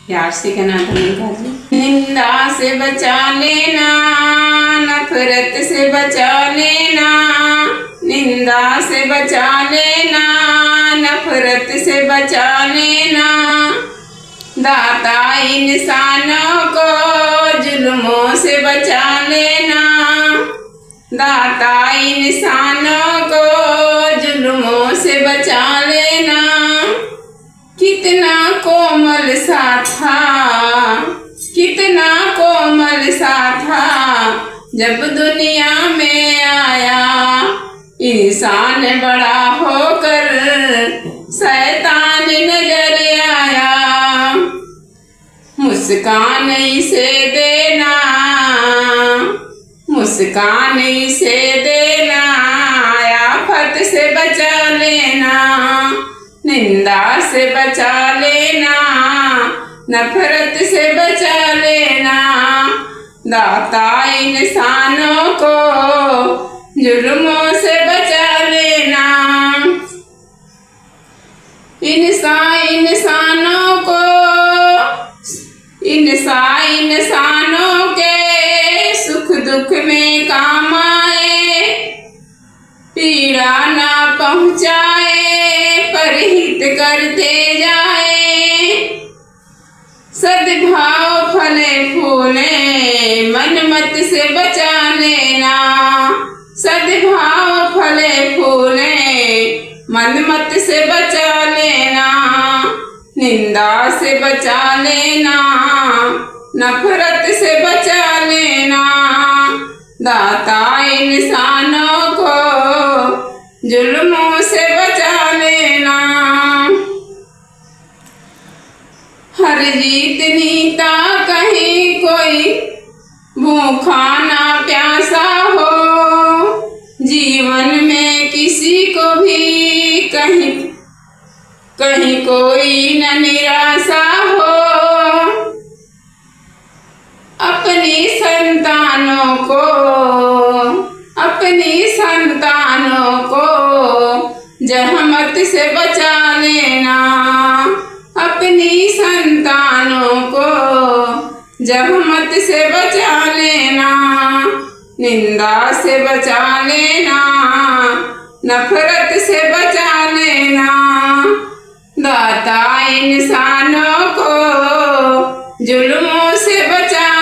प्यार से कहना था निंदा से बचा लेना, नफरत से बचा लेना, निंदा से बचा लेना, नफरत से बचा लेना। दाता इंसानों को जुल्मों से बचा लेना, दाता इंसानों को जुल्मों से बचा लेना। कितना कोमल सा था, कितना कोमल सा था जब दुनिया में आया, इंसान बड़ा होकर शैतान नजर आया। मुस्कान इसे देना, मुस्कान इसे देना, आफत से बचा लेना, निंदा से बचा लेना, नफरत से बचा लेना। दाता इंसानों को जुल्मों से बचा लेना। इंसानों को इंसानों के सुख दुख में काम आए, पीड़ा ना पहुँचाए पर हित करते जाए। सद्भाव फले फूले मनमत से बचा लेना, सद्भाव फले फूले मनमत से बचा लेना। निंदा से बचा लेना, नफरत से बचा लेना। दाता इंसानों को जुल्मों से बचा लेना। हर जीत नीता कहीं कोई भूखा ना प्यासा हो, जीवन में किसी को भी कहीं कहीं कोई न निराशा हो। अपनी संतानों को, अपनी संतानों को जहमत से बचा लेना, अपनी संतानों को जहमत से बचा लेना। निंदा से बचा लेना, नफरत से बचा लेना। दाता इंसानों को जुल्मों से बचा